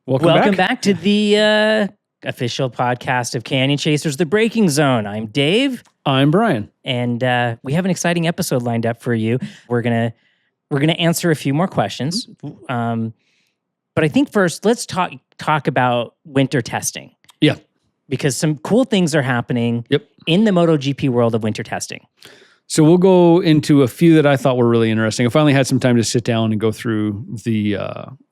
Welcome back to the official podcast of Canyon Chasers, The Braking Zone. I'm Dave. I'm Brian. And we have an exciting episode lined up for you. We're gonna answer a few more questions. But I think first, let's talk about winter testing. Yeah. Because some cool things are happening in the MotoGP world of winter testing. So we'll go into a few that I thought were really interesting. I finally had some time to sit down and go through the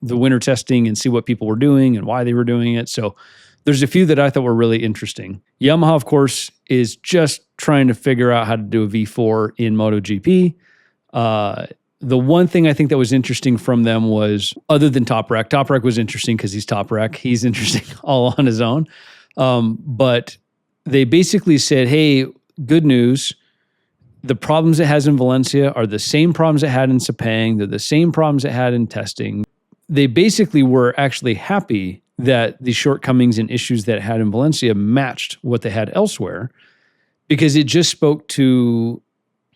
winter testing and see what people were doing and why they were doing it. So there's a few that I thought were really interesting. Yamaha, of course, is just trying to figure out how to do a V4 in MotoGP. The one thing I think that was interesting from them was, other than Toprak was interesting because he's Toprak. He's interesting all on his own. But they basically said, hey, good news. The problems it has in Valencia are the same problems it had in Sepang. They're the same problems it had in testing. They basically were actually happy that the shortcomings and issues that it had in Valencia matched what they had elsewhere, because it just spoke to,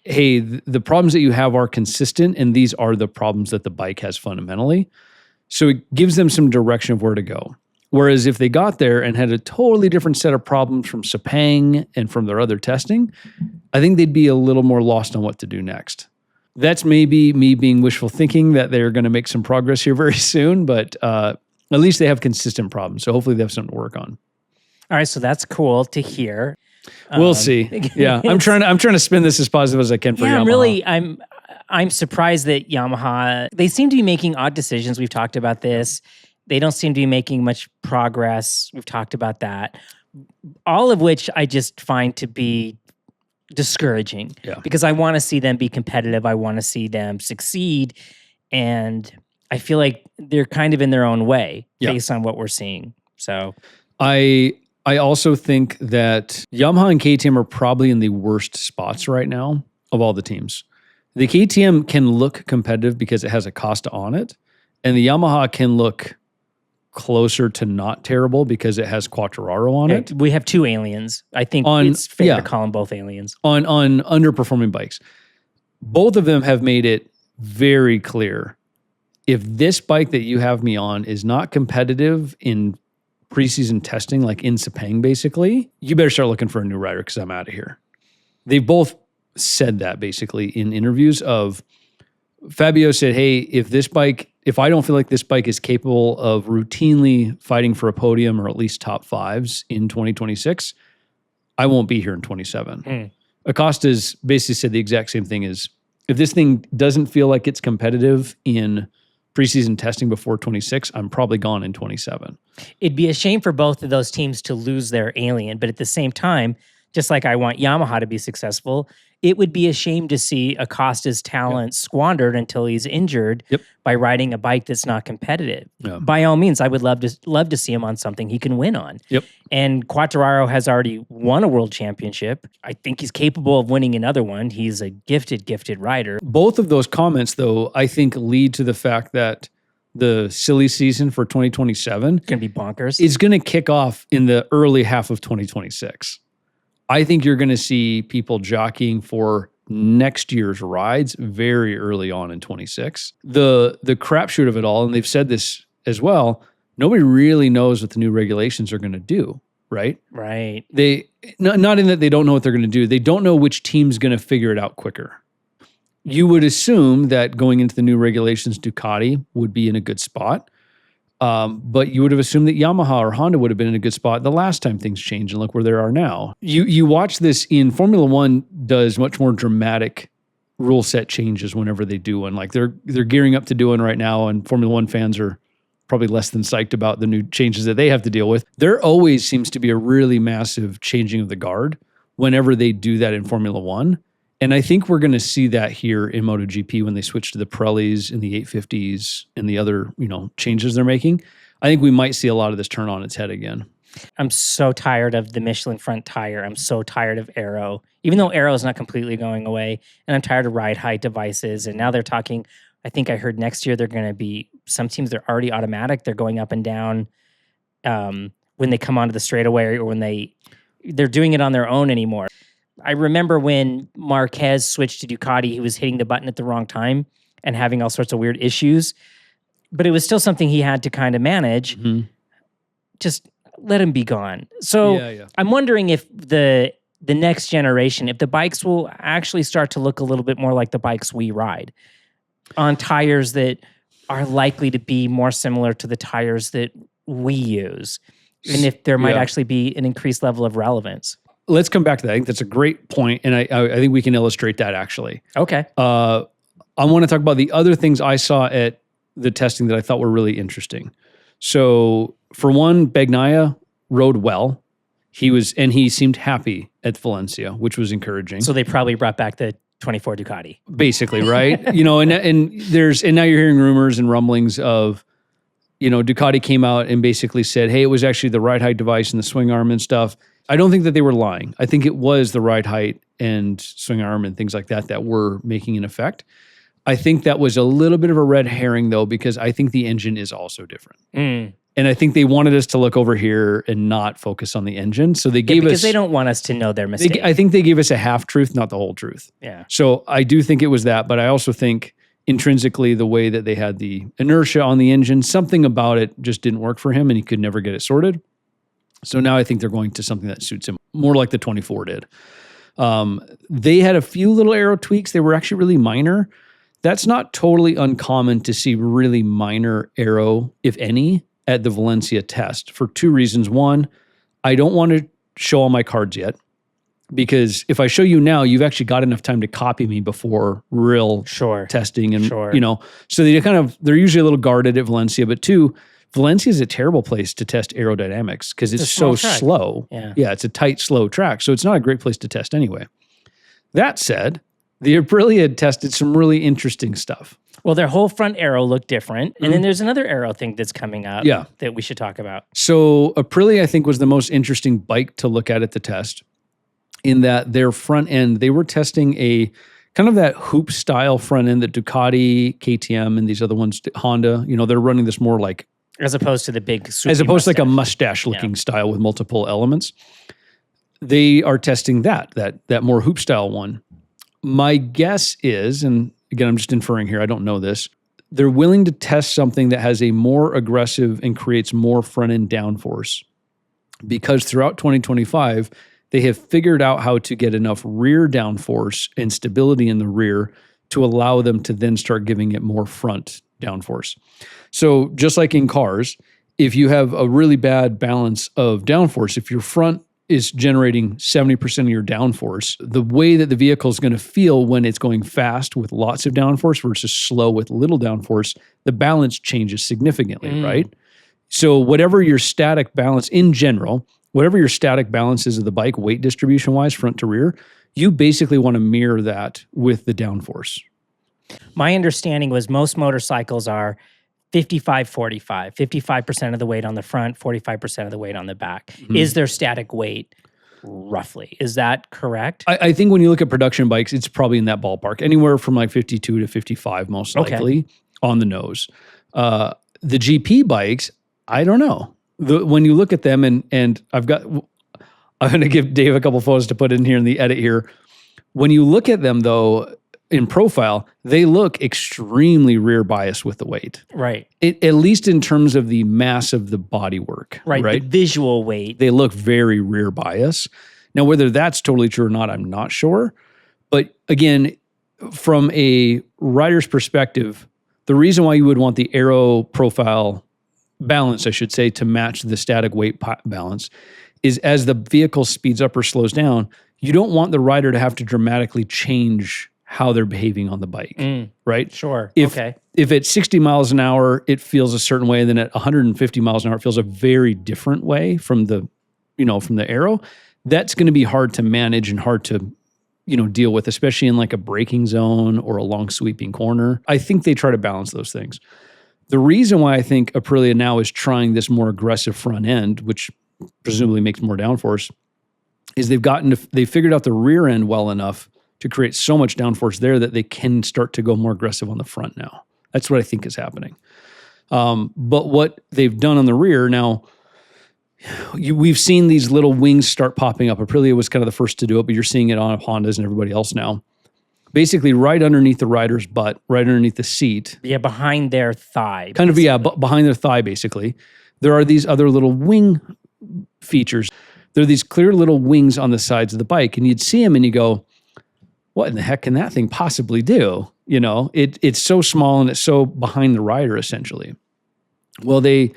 hey, the problems that you have are consistent, and these are the problems that the bike has fundamentally. So it gives them some direction of where to go. Whereas if they got there and had a totally different set of problems from Sepang and from their other testing, I think they'd be a little more lost on what to do next. That's maybe me being wishful thinking that they're going to make some progress here very soon, but at least they have consistent problems. So hopefully they have something to work on. All right, so that's cool to hear. We'll see. Yeah, I'm trying to spin this as positive as I can for Yamaha. I'm surprised that Yamaha, they seem to be making odd decisions. We've talked about this. They don't seem to be making much progress. We've talked about that. All of which I just find to be discouraging because I want to see them be competitive. I want to see them succeed. And I feel like they're kind of in their own way based on what we're seeing. So I also think that Yamaha and KTM are probably in the worst spots right now of all the teams. The KTM can look competitive because it has a Costa on it, and the Yamaha can look closer to not terrible because it has Quartararo on it. We have two aliens. I think it's fair to call them both aliens. On underperforming bikes. Both of them have made it very clear, if this bike that you have me on is not competitive in preseason testing, like in Sepang basically, you better start looking for a new rider because I'm out of here. They've both said that basically in interviews of, Fabio said, hey, if I don't feel like this bike is capable of routinely fighting for a podium or at least top fives in 2026, I won't be here in 27. Acosta's basically said the exact same thing, is if this thing doesn't feel like it's competitive in preseason testing before 26, I'm probably gone in 27. It'd be a shame for both of those teams to lose their alien, but at the same time, just like I want Yamaha to be successful, it would be a shame to see Acosta's talent squandered until he's injured by riding a bike that's not competitive. By all means, I would love to see him on something he can win on. And Quartararo has already won a world championship. I think he's capable of winning another one. He's a gifted rider. Both of those comments, though, I think lead to the fact that the silly season for 2027 going to be bonkers. Is going to kick off in the early half of 2026. I think you're going to see people jockeying for next year's rides very early on in 26. The crapshoot of it all, and they've said this as well, nobody really knows what the new regulations are going to do, right? Right. They not in that they don't know what they're going to do. They don't know which team's going to figure it out quicker. You would assume that going into the new regulations, Ducati would be in a good spot. But you would have assumed that Yamaha or Honda would have been in a good spot the last time things changed, and look where they are now. You watch this in Formula One does much more dramatic rule set changes whenever they do one. Like they're gearing up to do one right now, and Formula One fans are probably less than psyched about the new changes that they have to deal with. There always seems to be a really massive changing of the guard whenever they do that in Formula One. And I think we're going to see that here in MotoGP when they switch to the Pirellis and the 850s and the other, changes they're making. I think we might see a lot of this turn on its head again. I'm so tired of the Michelin front tire. I'm so tired of Aero, even though Aero is not completely going away. And I'm tired of ride height devices. And now they're talking, I think I heard next year they're going to be, some teams, they're already automatic. They're going up and down when they come onto the straightaway or when they're doing it on their own anymore. I remember when Marquez switched to Ducati, he was hitting the button at the wrong time and having all sorts of weird issues. but it was still something he had to kind of manage. Just let him be gone. So I'm wondering if the next generation, if the bikes will actually start to look a little bit more like the bikes we ride, on tires that are likely to be more similar to the tires that we use, and if there might actually be an increased level of relevance. Let's come back to that. I think that's a great point, and I think we can illustrate that actually. Okay. I want to talk about the other things I saw at the testing that I thought were really interesting. So for one, Bagnaia rode well. He seemed happy at Valencia, which was encouraging. So they probably brought back the 24 Ducati. Basically, right? And now you're hearing rumors and rumblings of, Ducati came out and basically said, hey, it was actually the ride height device and the swing arm and stuff. I don't think that they were lying. I think it was the ride height and swing arm and things like that were making an effect. I think that was a little bit of a red herring, though, because I think the engine is also different. And I think they wanted us to look over here and not focus on the engine. So they gave us... Because they don't want us to know their mistake. I think they gave us a half-truth, not the whole truth. Yeah. So I do think it was that, but I also think intrinsically the way that they had the inertia on the engine, something about it just didn't work for him and he could never get it sorted. So now I think they're going to something that suits him, more like the 24 did. They had a few little aero tweaks. They were actually really minor. That's not totally uncommon to see really minor aero, if any, at the Valencia test for two reasons. One, I don't want to show all my cards yet, because if I show you now, you've actually got enough time to copy me before real testing. And, so they're usually a little guarded at Valencia, but two, Valencia is a terrible place to test aerodynamics because it's so slow. Yeah, it's a tight, slow track. So it's not a great place to test anyway. That said, the Aprilia had tested some really interesting stuff. Well, their whole front aero looked different. And then there's another aero thing that's coming up that we should talk about. So Aprilia, I think, was the most interesting bike to look at the test, in that their front end, they were testing a kind of that hoop style front end that Ducati, KTM, and these other ones, Honda, they're running this more like... As opposed to the big as opposed to like a mustache looking style with multiple elements. They are testing that more hoop style one. My guess is, and again, I'm just inferring here, I don't know this, they're willing to test something that has a more aggressive and creates more front end downforce, because throughout 2025, they have figured out how to get enough rear downforce and stability in the rear to allow them to then start giving it more front downforce. So just like in cars, if you have a really bad balance of downforce, if your front is generating 70% of your downforce, the way that the vehicle is going to feel when it's going fast with lots of downforce versus slow with little downforce, the balance changes significantly, right? So whatever your static balance in general, whatever your static balance is of the bike, weight distribution-wise, front to rear, you basically want to mirror that with the downforce. My understanding was most motorcycles are 55-45, 55% of the weight on the front, 45% of the weight on the back. Is their static weight roughly? Is that correct? I think when you look at production bikes, it's probably in that ballpark, anywhere from like 52 to 55 most likely on the nose. The GP bikes, I don't know. When you look at them, and I'm going to give Dave a couple photos to put in here in the edit here. When you look at them though, in profile, they look extremely rear biased with the weight. Right. At least in terms of the mass of the bodywork. Right. The visual weight. They look very rear bias. Now, whether that's totally true or not, I'm not sure. But again, from a rider's perspective, the reason why you would want the aero profile balance, I should say, to match the static weight balance is as the vehicle speeds up or slows down, you don't want the rider to have to dramatically change how they're behaving on the bike, right? Sure. If at 60 miles an hour, it feels a certain way, then at 150 miles an hour, it feels a very different way from the aero, that's going to be hard to manage and hard to, deal with, especially in like a braking zone or a long sweeping corner. I think they try to balance those things. The reason why I think Aprilia now is trying this more aggressive front end, which presumably makes more downforce, is they figured out the rear end well enough to create so much downforce there that they can start to go more aggressive on the front now. That's what I think is happening. But what they've done on the rear now, we've seen these little wings start popping up. Aprilia was kind of the first to do it, but you're seeing it on Hondas and everybody else now. basically right underneath the rider's butt, right underneath the seat. Yeah, behind their thigh. Kind of, behind their thigh, basically. There are these other little wing features. There are these clear little wings on the sides of the bike, and you'd see them and you go, what in the heck can that thing possibly do? You know, it's so small and it's so behind the rider, essentially. Well, they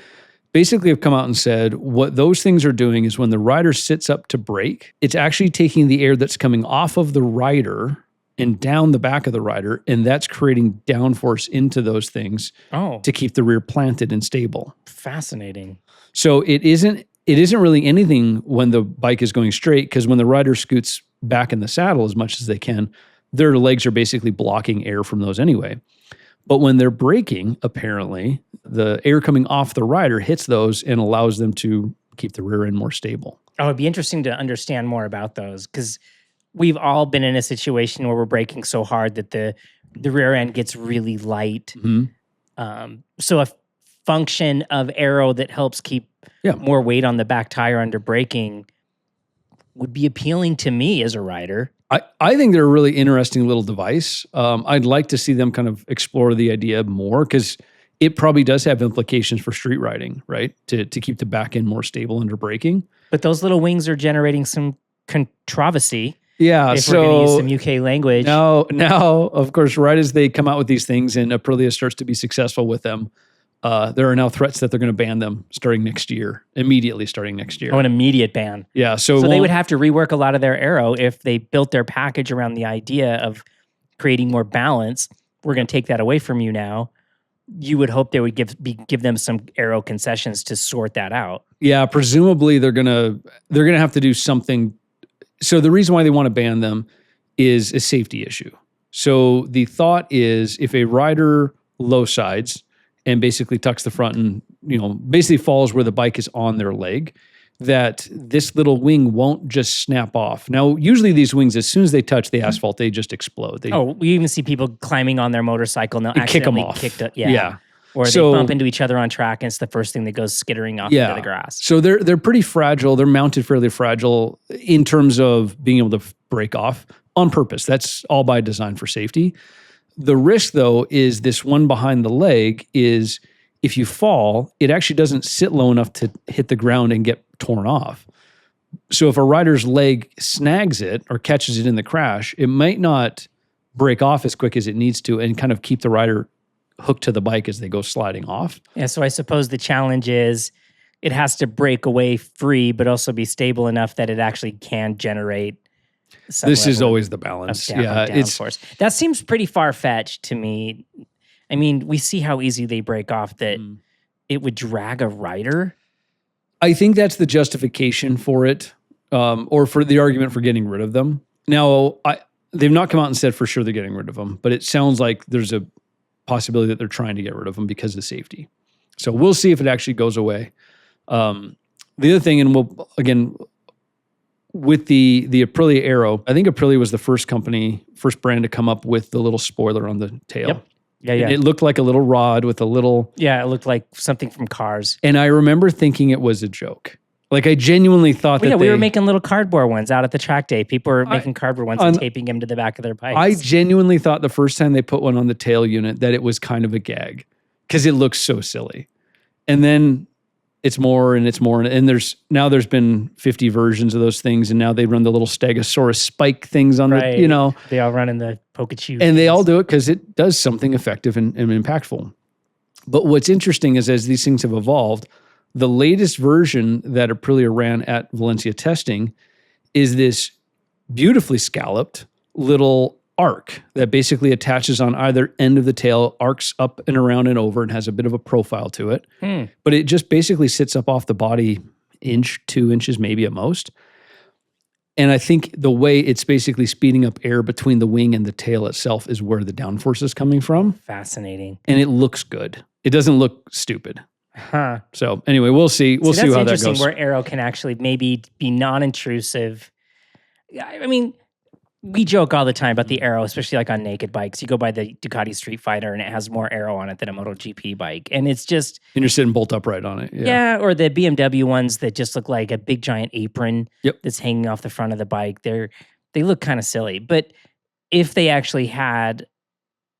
basically have come out and said what those things are doing is when the rider sits up to brake, it's actually taking the air that's coming off of the rider and down the back of the rider, and that's creating downforce into those things to keep the rear planted and stable. Fascinating. So it isn't really anything when the bike is going straight, because when the rider scoots back in the saddle as much as they can, their legs are basically blocking air from those anyway. But when they're braking, apparently, the air coming off the rider hits those and allows them to keep the rear end more stable. Oh, it'd be interesting to understand more about those, because we've all been in a situation where we're braking so hard that the rear end gets really light. Mm-hmm. So a function of Aero that helps keep more weight on the back tire under braking would be appealing to me as a rider. I think they're a really interesting little device. I'd like to see them kind of explore the idea more, because it probably does have implications for street riding, right? To keep the back end more stable under braking. But those little wings are generating some controversy. Yeah, if we're going to use some UK language. Now, of course, right as they come out with these things and Aprilia starts to be successful with them, there are now threats that they're going to ban them immediately starting next year. Oh, an immediate ban. Yeah. So they would have to rework a lot of their Aero if they built their package around the idea of creating more balance. We're going to take that away from you now. You would hope they would give them some Aero concessions to sort that out. Yeah, presumably they're gonna have to do something. So the reason why they want to ban them is a safety issue. So the thought is if a rider low sides and basically tucks the front and, basically falls where the bike is on their leg, that this little wing won't just snap off. Now, usually these wings, as soon as they touch the asphalt, they just explode. We even see people climbing on their motorcycle and they'll kick them off. Yeah. Or they bump into each other on track and it's the first thing that goes skittering off into the grass. So they're pretty fragile. They're mounted fairly fragile in terms of being able to break off on purpose. That's all by design for safety. The risk, though, is this one behind the leg is if you fall, it actually doesn't sit low enough to hit the ground and get torn off. So if a rider's leg snags it or catches it in the crash, it might not break off as quick as it needs to and kind of keep the rider hooked to the bike as they go sliding off. Yeah, so I suppose the challenge is it has to break away free, but also be stable enough that it actually can generate some This is always the balance. Downforce. That seems pretty far-fetched to me. I mean, we see how easy they break off that it would drag a rider. I think that's the justification for it, or for the argument for getting rid of them. Now, they've not come out and said for sure they're getting rid of them, but it sounds like there's a possibility that they're trying to get rid of them because of safety. So we'll see if it actually goes away. The other thing, and we'll, again, with the Aprilia Aero, I think Aprilia was the first brand to come up with the little spoiler on the tail. Yep. Yeah. It looked like a little rod with a little... Yeah, it looked like something from Cars. And I remember thinking it was a joke. Like, I genuinely thought that we were making little cardboard ones out at the track day. People were making cardboard ones and taping them to the back of their bikes. I genuinely thought the first time they put one on the tail unit that it was kind of a gag because it looks so silly. And then it's more and it's more. And there's been 50 versions of those things. And now they run the little Stegosaurus spike things on the. They all run in the Pikachu. And they all do it because it does something effective and impactful. But what's interesting is as these things have evolved, the latest version that Aprilia ran at Valencia testing is this beautifully scalloped little arc that basically attaches on either end of the tail, arcs up and around and over, and has a bit of a profile to it. But it just basically sits up off the body, 2 inches maybe at most. And I think the way it's basically speeding up air between the wing and the tail itself is where the downforce is coming from. Fascinating. And it looks good. It doesn't look stupid. Huh. So anyway, we'll see. We'll see how that goes. That's interesting where Aero can actually maybe be non-intrusive. I mean, we joke all the time about the Aero, especially like on naked bikes. You go by the Ducati Street Fighter and it has more Aero on it than a MotoGP bike. And it's just... And you're sitting bolt upright on it. Yeah, or the BMW ones that just look like a big giant apron that's hanging off the front of the bike. They look kind of silly. But if they actually had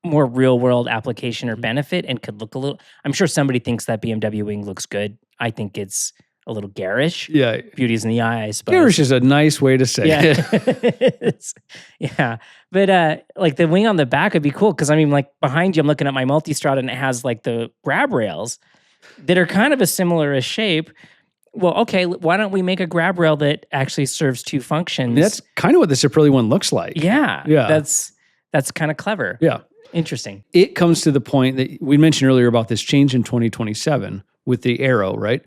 more real world application or benefit and could look a little, I'm sure somebody thinks that BMW wing looks good. I think it's a little garish. Yeah. Beauty's in the eye, I suppose. Garish is a nice way to say it. Yeah. But like the wing on the back would be cool because I mean, like behind you, I'm looking at my Multistrada and it has like the grab rails that are kind of a similar shape. Well, okay, why don't we make a grab rail that actually serves two functions? That's kind of what the Aprilia one looks like. Yeah. Yeah. That's kind of clever. Yeah. Interesting. It comes to the point that we mentioned earlier about this change in 2027 with the Aero, right?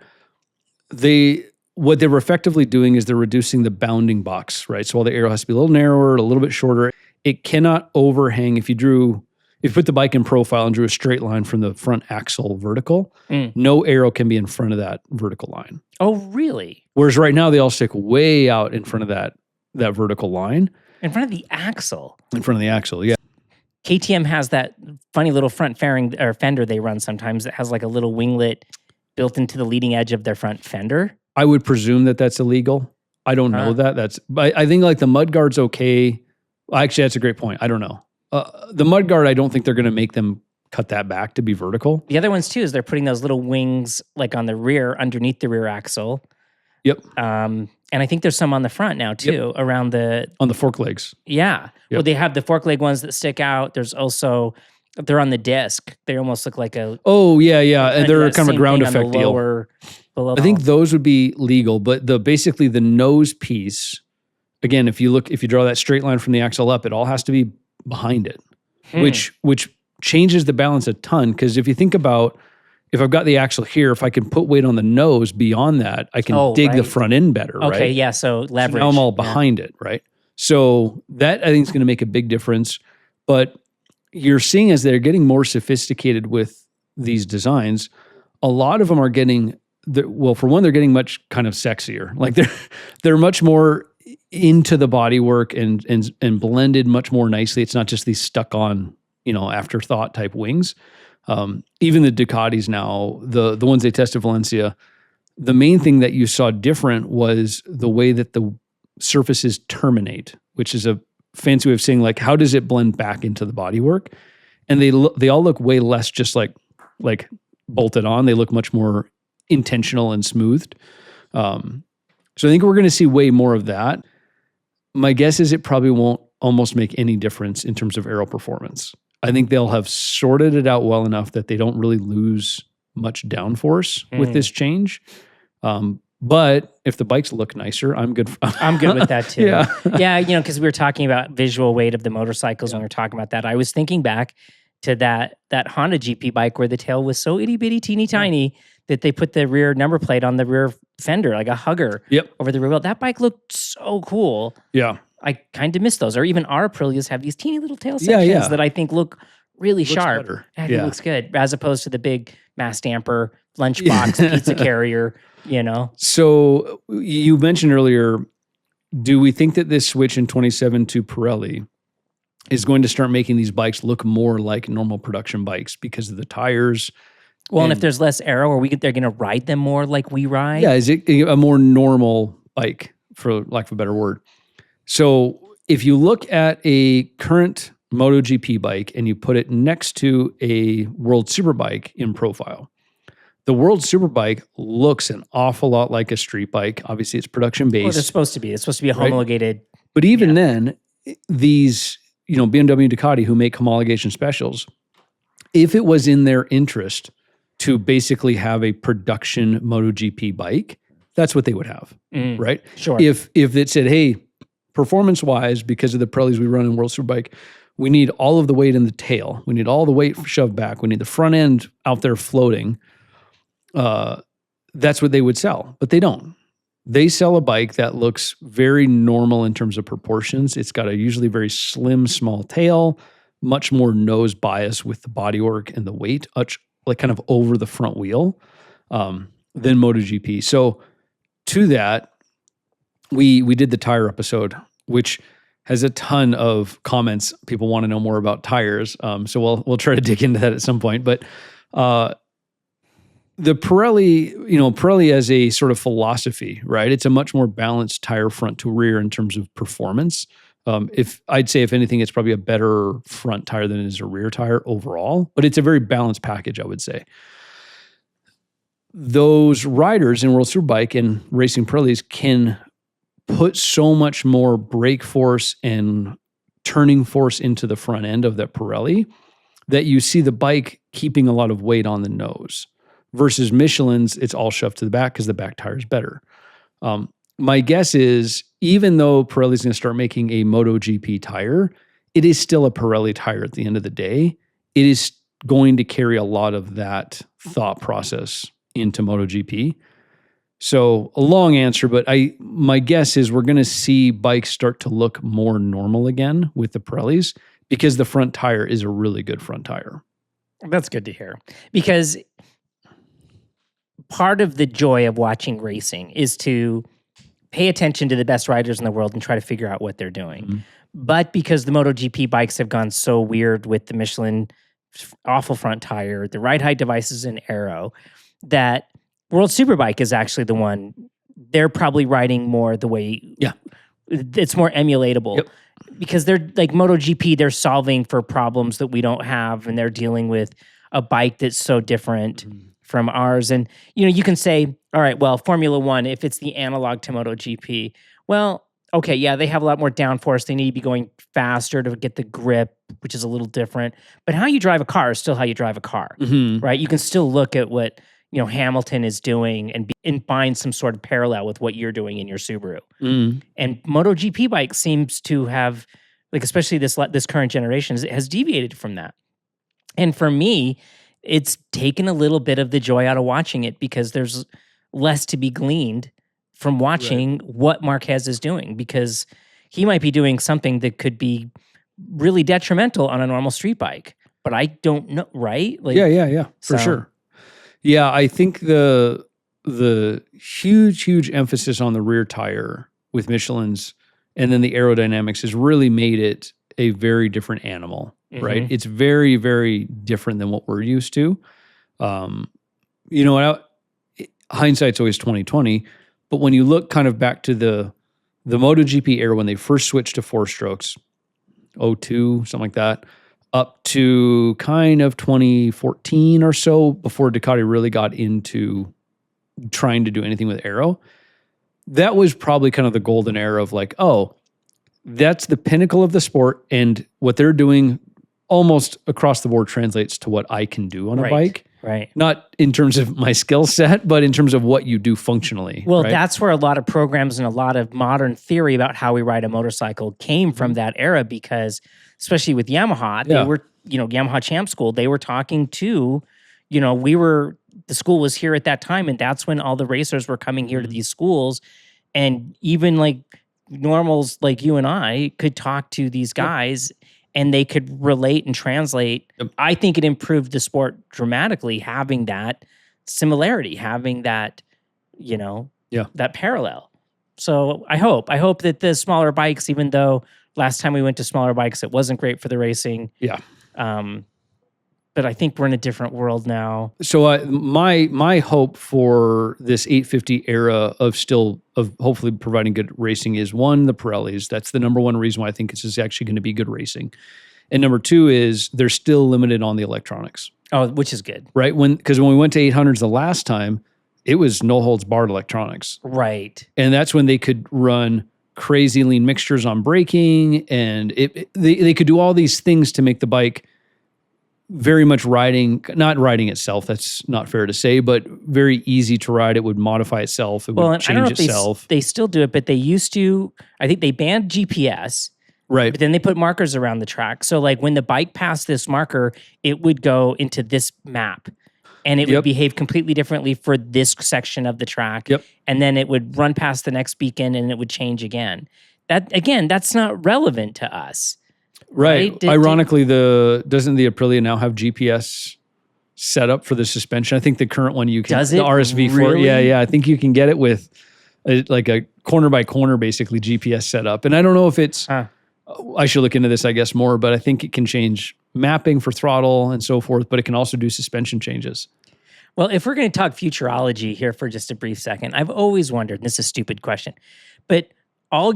What they were effectively doing is they're reducing the bounding box, right? So while the Aero has to be a little narrower, a little bit shorter, it cannot overhang. If you put the bike in profile and drew a straight line from the front axle vertical, no Aero can be in front of that vertical line. Oh, really? Whereas right now they all stick way out in front of that vertical line. In front of the axle? In front of the axle, yeah. KTM has that funny little front fairing or fender they run sometimes that has like a little winglet built into the leading edge of their front fender. I would presume that that's illegal. I don't know that. But I think like the mudguard's okay. Actually, that's a great point. I don't know. The mudguard, I don't think they're going to make them cut that back to be vertical. The other ones too is they're putting those little wings like on the rear, underneath the rear axle. Yep. And I think there's some on the front now too, around on the fork legs. Yeah. Yep. Well, they have the fork leg ones that stick out. There's also, they're on the disc. They almost look like a... Oh, yeah. And they're kind of a ground effect deal. Below I think those would be legal, but basically the nose piece, again, if you draw that straight line from the axle up, it all has to be behind it, which changes the balance a ton. Because if you think about, if I've got the axle here, if I can put weight on the nose beyond that, I can dig the front end better, right? Okay, yeah, so leverage. So now I'm all behind it, right? So that I think is going to make a big difference. But you're seeing as they're getting more sophisticated with these designs, a lot of them are getting, for one, they're getting much kind of sexier. Like they're much more into the bodywork and blended much more nicely. It's not just these stuck on, afterthought type wings. Even the Ducatis now, the ones they tested Valencia, the main thing that you saw different was the way that the surfaces terminate, which is a fancy way of saying like, how does it blend back into the bodywork? And they all look way less just like bolted on. They look much more intentional and smoothed. So I think we're going to see way more of that. My guess is it probably won't almost make any difference in terms of aero performance. I think they'll have sorted it out well enough that they don't really lose much downforce with this change. But if the bikes look nicer, I'm good. I'm good with that too. Yeah. Yeah, because we were talking about visual weight of the motorcycles when we were talking about that. I was thinking back to that Honda GP bike where the tail was so itty bitty teeny tiny that they put the rear number plate on the rear fender, like a hugger over the rear wheel. That bike looked so cool. Yeah. I kind of miss those. Or even our Aprilias have these teeny little tail sections that I think look really sharp. Better. I think it looks good, as opposed to the big mass damper, lunchbox, pizza carrier, So you mentioned earlier, do we think that this switch in 27 to Pirelli is going to start making these bikes look more like normal production bikes because of the tires? Well, and if there's less aero, they're going to ride them more like we ride? Yeah, is it a more normal bike, for lack of a better word? So if you look at a current MotoGP bike and you put it next to a World Superbike in profile, the World Superbike looks an awful lot like a street bike. Obviously, it's production based. Well, it's supposed to be. It's supposed to be a homologated. But even then, these, BMW and Ducati who make homologation specials, if it was in their interest to basically have a production MotoGP bike, that's what they would have, right? Sure. If it said, hey, performance-wise, because of the Pirellis we run in World Superbike, we need all of the weight in the tail. We need all the weight shoved back. We need the front end out there floating. That's what they would sell, but they don't. They sell a bike that looks very normal in terms of proportions. It's got a usually very slim, small tail, much more nose bias with the bodywork and the weight, like kind of over the front wheel, than MotoGP. So to that, we did the tire episode, which has a ton of comments. People want to know more about tires. So we'll try to dig into that at some point. But the Pirelli as a sort of philosophy, right? It's a much more balanced tire front to rear in terms of performance If I'd say, if anything, it's probably a better front tire than it is a rear tire overall, but it's a very balanced package, I would say. Those riders in World Superbike and racing Pirellis can put so much more brake force and turning force into the front end of that Pirelli that you see the bike keeping a lot of weight on the nose, versus Michelin's, it's all shoved to the back because the back tire is better. My guess is, even though Pirelli's going to start making a MotoGP tire, it is still a Pirelli tire at the end of the day. It is going to carry a lot of that thought process into MotoGP. So a long answer, but my guess is we're going to see bikes start to look more normal again with the Pirellis, because the front tire is a really good front tire. That's good to hear, because part of the joy of watching racing is to pay attention to the best riders in the world and try to figure out what they're doing. Mm-hmm. But because the MotoGP bikes have gone so weird with the Michelin awful front tire, the ride height devices in Aero, that World Superbike is actually the one, they're probably riding more the way, it's more emulatable. Yep. Because they're like MotoGP, they're solving for problems that we don't have, and they're dealing with a bike that's so different from ours. And, you can say, all right, well, Formula One, if it's the analog to MotoGP, well, okay, yeah, they have a lot more downforce. They need to be going faster to get the grip, which is a little different. But how you drive a car is still how you drive a car, right? You can still look at what, Hamilton is doing and find some sort of parallel with what you're doing in your Subaru. And MotoGP bike seems to have, like, especially this current generation, has deviated from that. And for me, it's taken a little bit of the joy out of watching it, because there's less to be gleaned from watching what Marquez is doing, because he might be doing something that could be really detrimental on a normal street bike, but I don't know, right? Like, yeah, for sure. Yeah, I think the huge emphasis on the rear tire with Michelin's and then the aerodynamics has really made it a very different animal, right? It's very, very different than what we're used to. Hindsight's always 20/20, but when you look kind of back to the MotoGP era when they first switched to 4 strokes, 02, something like that, up to kind of 2014 or so, before Ducati really got into trying to do anything with Aero, that was probably kind of the golden era of like, oh, that's the pinnacle of the sport, and what they're doing almost across the board translates to what I can do on a bike. Right. Not in terms of my skill set, but in terms of what you do functionally. Well, that's where a lot of programs and a lot of modern theory about how we ride a motorcycle came from that era, because especially with Yamaha, they were, Yamaha Champ School, they were talking to, the school was here at that time, and that's when all the racers were coming here to these schools. And even like normals like you and I could talk to these guys and they could relate and translate. I think it improved the sport dramatically, having that similarity, having that, that parallel. So I hope that the smaller bikes, even though last time we went to smaller bikes, it wasn't great for the racing. Yeah. But I think we're in a different world now. So my hope for this 850 era of hopefully providing good racing is, one, the Pirellis. That's the number one reason why I think this is actually going to be good racing. And number two is they're still limited on the electronics. Oh, which is good. Right? Because when we went to 800s the last time, it was no holds barred electronics. Right. And that's when they could run crazy lean mixtures on braking, and they could do all these things to make the bike very much not riding itself. That's not fair to say, but very easy to ride. It would modify itself. It would change itself. They still do it, but they used to, I think they banned GPS. Right. But then they put markers around the track. So like when the bike passed this marker, it would go into this map, and it would behave completely differently for this section of the track. Yep. And then it would run past the next beacon and it would change again. That's not relevant to us. Right. Ironically, doesn't the Aprilia now have GPS set up for the suspension? I think the current one you can. Does it? The RSV4. Really? Yeah. I think you can get it with a corner by corner, basically GPS setup. And I don't know if it's. I should look into this, I guess, more. But I think it can change mapping for throttle and so forth. But it can also do suspension changes. Well, if we're going to talk futurology here for just a brief second, I've always wondered. And this is a stupid question, but all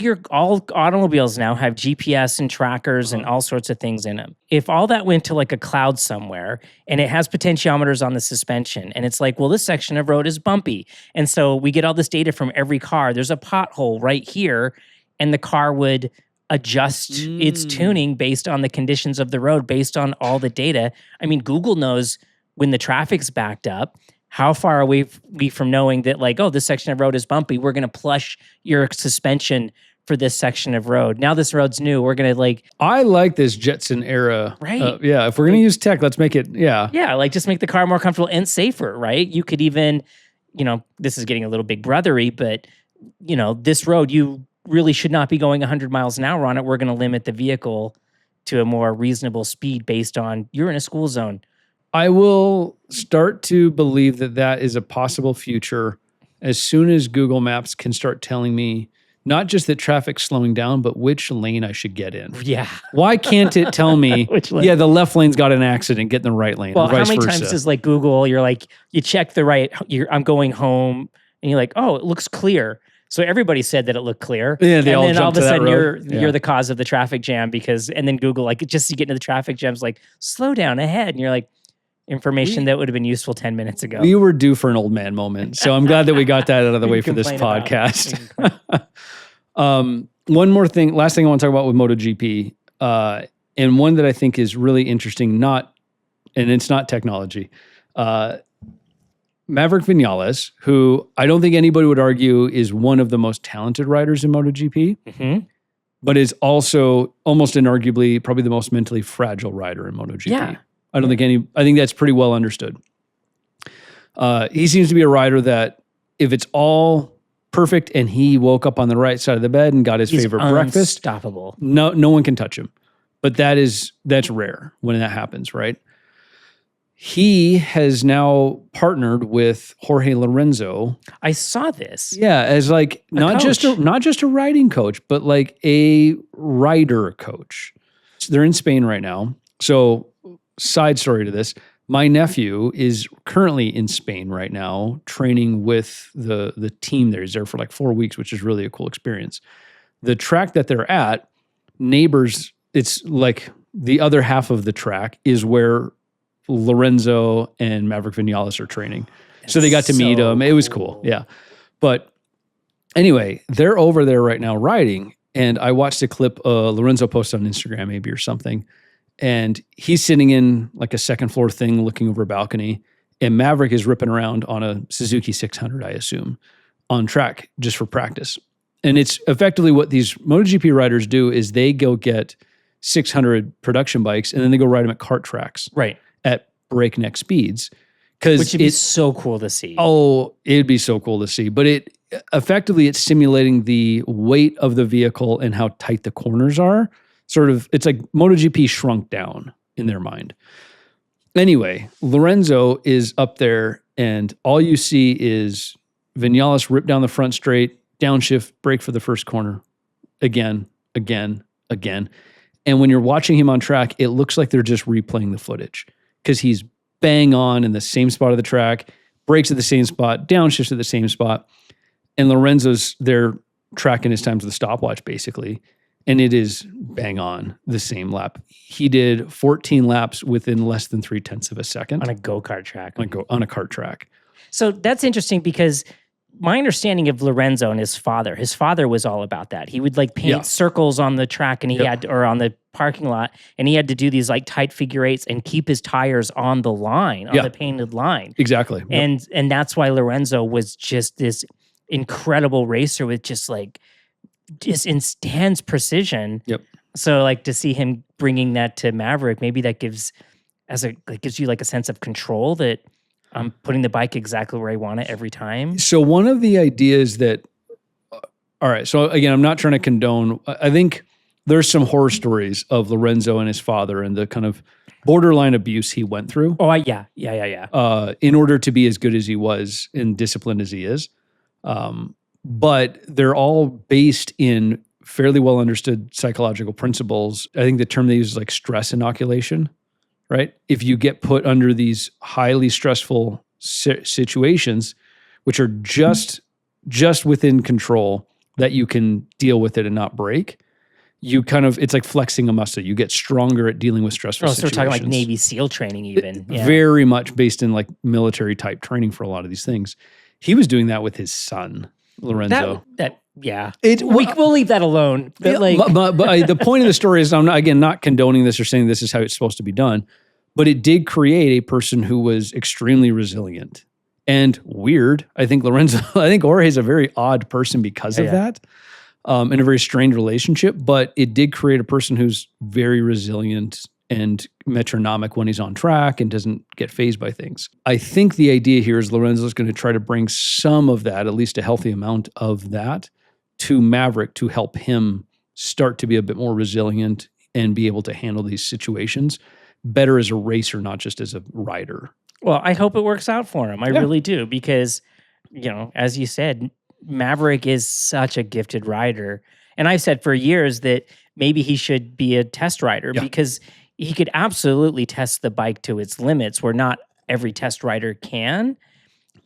automobiles now have GPS and trackers and all sorts of things in them. If all that went to like a cloud somewhere and it has potentiometers on the suspension and it's like, well, this section of road is bumpy. And so we get all this data from every car. There's a pothole right here, and the car would adjust its tuning based on the conditions of the road, based on all the data. I mean, Google knows when the traffic's backed up, how far are we from knowing that, like, oh, this section of road is bumpy, we're going to plush your suspension for this section of road. Now this road's new, we're going to like... I like this Jetson era. Right. Yeah, if we're going to use tech, let's make it, yeah. Yeah, like just make the car more comfortable and safer, right? You could even, this is getting a little big brothery, but, this road, you really should not be going 100 miles an hour on it. We're going to limit the vehicle to a more reasonable speed based on you're in a school zone. I will start to believe that is a possible future as soon as Google Maps can start telling me not just that traffic's slowing down, but which lane I should get in. Yeah. Why can't it tell me, yeah, the left lane's got an accident, get in the right lane, well, or vice how many versa. times is like Google, you're like, you check the right, I'm going home, and you're like, oh, it looks clear. So everybody said that it looked clear. Yeah, they all and then all of jumped a to that sudden road. you're the cause of the traffic jam and then Google, like, just to get into the traffic jams, like, slow down ahead. And you're like, information that would have been useful 10 minutes ago. We were due for an old man moment. So I'm glad that we got that out of the way for this podcast. One more thing, last thing I want to talk about with MotoGP, and one that I think is really interesting, and it's not technology. Maverick Viñales, who I don't think anybody would argue is one of the most talented riders in MotoGP, but is also almost inarguably probably the most mentally fragile rider in MotoGP. Yeah. I think that's pretty well understood. He seems to be a rider that if it's all perfect and he woke up on the right side of the bed and got his favorite breakfast, unstoppable. No one can touch him. But that's rare when that happens, right? He has now partnered with Jorge Lorenzo. I saw this. Yeah, as like not just a riding coach, but like a rider coach. So they're in Spain right now. So side story to this, my nephew is currently in Spain right now training with the team there. He's there for like 4 weeks, which is really a cool experience. The track that they're at, neighbors, it's like the other half of the track is where Lorenzo and Maverick Viñales are training. So they got to meet him. It was cool. Yeah. But anyway, they're over there right now riding. And I watched a clip Lorenzo posted on Instagram maybe or something. And he's sitting in like a second floor thing looking over a balcony. And Maverick is ripping around on a Suzuki 600, I assume, on track just for practice. And it's effectively what these MotoGP riders do is they go get 600 production bikes and then they go ride them at kart tracks. Right. At breakneck speeds. Which would be so cool to see. Oh, it'd be so cool to see. But it's simulating the weight of the vehicle and how tight the corners are. Sort of, it's like MotoGP shrunk down in their mind. Anyway, Lorenzo is up there and all you see is Viñales rip down the front straight, downshift, brake for the first corner. Again. And when you're watching him on track, it looks like they're just replaying the footage. Because he's bang on in the same spot of the track, brakes at the same spot, downshifts at the same spot. And Lorenzo's there tracking his time to the stopwatch, basically. And it is bang on the same lap. He did 14 laps within less than 0.3 of a second. On a go-kart track. On a kart track. So that's interesting because my understanding of Lorenzo and his father was all about that. He would like paint circles on the track and or on the parking lot, and he had to do these like tight figure eights and keep his tires on the line, on the painted line. Exactly. And that's why Lorenzo was just this incredible racer with just intense precision. Yep. So like to see him bringing that to Maverick, maybe that gives you like a sense of control that I'm putting the bike exactly where I want it every time. So one of the ideas that, all right, so again, I'm not trying to condone, I think there's some horror stories of Lorenzo and his father and the kind of borderline abuse he went through. Oh, yeah. In order to be as good as he was and disciplined as he is. But they're all based in fairly well understood psychological principles. I think the term they use is like stress inoculation. Right? If you get put under these highly stressful situations, which are just within control, that you can deal with it and not break, it's like flexing a muscle. You get stronger at dealing with stressful So we're situations. talking like Navy SEAL training even. Yeah. Very much based in like military type training for a lot of these things. He was doing that with his son, Lorenzo. We'll leave that alone. But the point of the story is, I'm not condoning this or saying this is how it's supposed to be done, but it did create a person who was extremely resilient and weird. I think Jorge's a very odd person because of that. In a very strained relationship, but it did create a person who's very resilient and metronomic when he's on track and doesn't get fazed by things. I think the idea here is Lorenzo's going to try to bring some of that, at least a healthy amount of that, to Maverick to help him start to be a bit more resilient and be able to handle these situations better as a racer, not just as a rider. Well, I hope it works out for him. I really do, because, as you said, Maverick is such a gifted rider. And I've said for years that maybe he should be a test rider because he could absolutely test the bike to its limits where not every test rider can.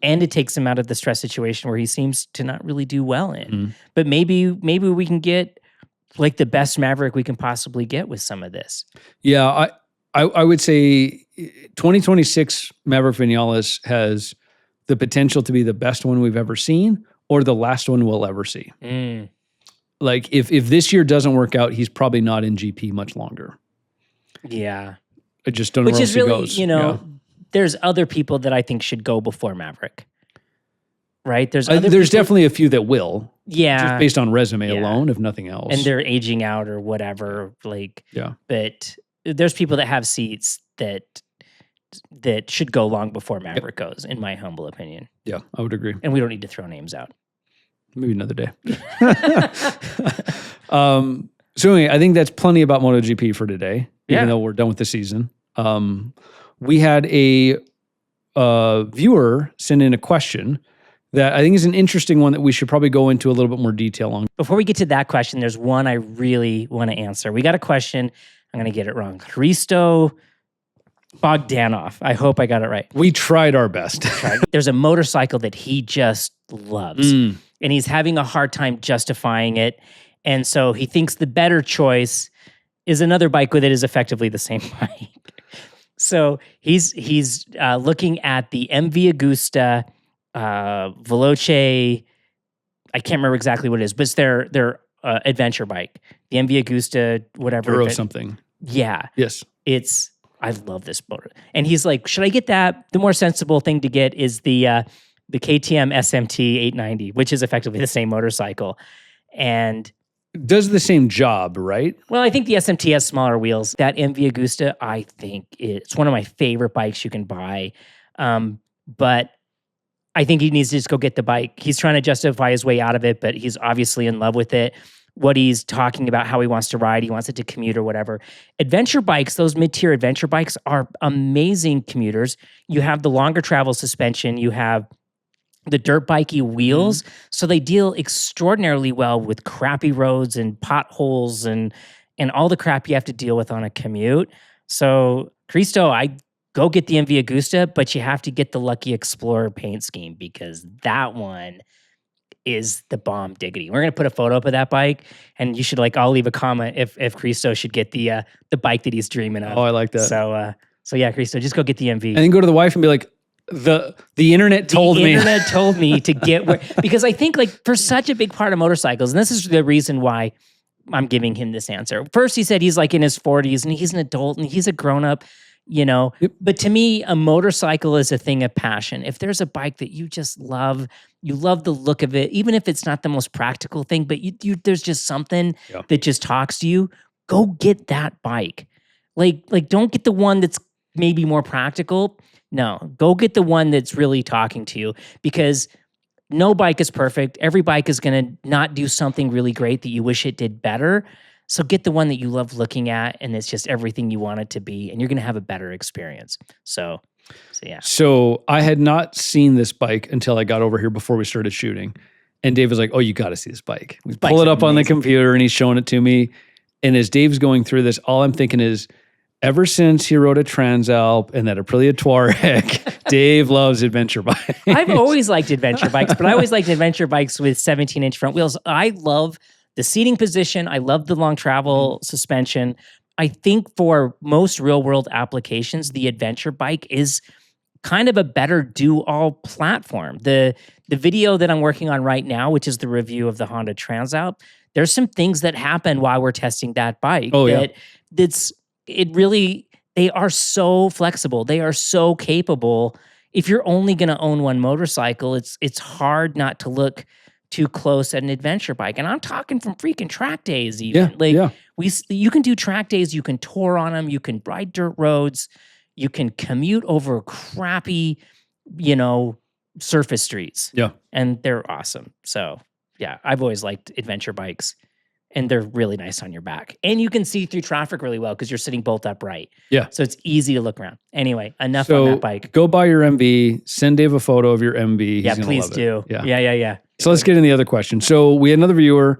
And it takes him out of the stress situation where he seems to not really do well in. Mm. But maybe we can get like the best Maverick we can possibly get with some of this. Yeah, I would say 2026 Maverick Viñales has the potential to be the best one we've ever seen, or the last one we'll ever see. Mm. Like, if this year doesn't work out, he's probably not in GP much longer. Yeah. I just don't know where else he goes. There's other people that I think should go before Maverick. Right? There's definitely a few that will. Yeah. Just based on resume alone, if nothing else. And they're aging out or whatever. But there's people that have seats that should go long before Maverick goes, in my humble opinion. Yeah, I would agree. And we don't need to throw names out. Maybe another day. So anyway, I think that's plenty about MotoGP for today, even though we're done with the season. We had a viewer send in a question that I think is an interesting one that we should probably go into a little bit more detail on. Before we get to that question, there's one I really want to answer. We got a question. I'm going to get it wrong. Hristo Bogdanov. I hope I got it right. We tried our best. There's a motorcycle that he just loves, and he's having a hard time justifying it. And so he thinks the better choice is another bike with it is effectively the same bike. So he's looking at the MV Agusta Veloce. I can't remember exactly what it is, but it's their adventure bike. The MV Agusta, whatever. Aero something. Yeah. Yes. I love this motor. And he's like, should I get that? The more sensible thing to get is the KTM SMT 890, which is effectively the same motorcycle. And does the same job, right? Well, I think the SMT has smaller wheels. That MV Agusta, I think it's one of my favorite bikes you can buy. But I think he needs to just go get the bike. He's trying to justify his way out of it, but he's obviously in love with it. What he's talking about, how he wants to ride, he wants it to commute or whatever. Adventure bikes, those mid-tier adventure bikes are amazing commuters. You have the longer travel suspension. You have the dirt bikey wheels. So they deal extraordinarily well with crappy roads and potholes and all the crap you have to deal with on a commute. So, Cristo, I go get the MV Agusta, but you have to get the Lucky Explorer paint scheme because that one is the bomb diggity. We're going to put a photo up of that bike, and you should I'll leave a comment if Cristo should get the bike that he's dreaming of. Oh, I like that. So yeah, Cristo, just go get the MV. And then go to the wife and be like, the internet told me. The internet told me to get where, because I think for such a big part of motorcycles, and this is the reason why I'm giving him this answer. First, he said he's in his 40s and he's an adult and he's a grown up, Yep. But to me, a motorcycle is a thing of passion. If there's a bike that you just love, you love the look of it, even if it's not the most practical thing, but there's just something that just talks to you, go get that bike. Don't get the one that's maybe more practical. No, go get the one that's really talking to you, because no bike is perfect. Every bike is going to not do something really great that you wish it did better. So get the one that you love looking at, and it's just everything you want it to be, and you're going to have a better experience. So yeah. So I had not seen this bike until I got over here before we started shooting. And Dave was like, oh, you got to see this bike. We pull it up on the computer, and he's showing it to me. And as Dave's going through this, all I'm thinking is, Ever since he rode a Transalp and that Aprilia Touareg, Dave loves adventure bikes. I've always liked adventure bikes, but I always liked adventure bikes with 17-inch front wheels. I love the seating position. I love the long travel suspension. I think for most real-world applications, the adventure bike is kind of a better do-all platform. The video that I'm working on right now, which is the review of the Honda Transalp, there's some things that happen while we're testing that bike. They are so flexible. They are so capable. If you're only going to own one motorcycle, it's hard not to look too close at an adventure bike. And I'm talking from freaking track days even. You can do track days, you can tour on them, you can ride dirt roads, you can commute over crappy, surface streets. Yeah. And they're awesome. So, yeah, I've always liked adventure bikes. And they're really nice on your back. And you can see through traffic really well because you're sitting bolt upright. Yeah. So it's easy to look around. Anyway, enough on that bike. Go buy your MV. Send Dave a photo of your MV. Yeah, please do. Yeah. So let's get into the other question. So we had another viewer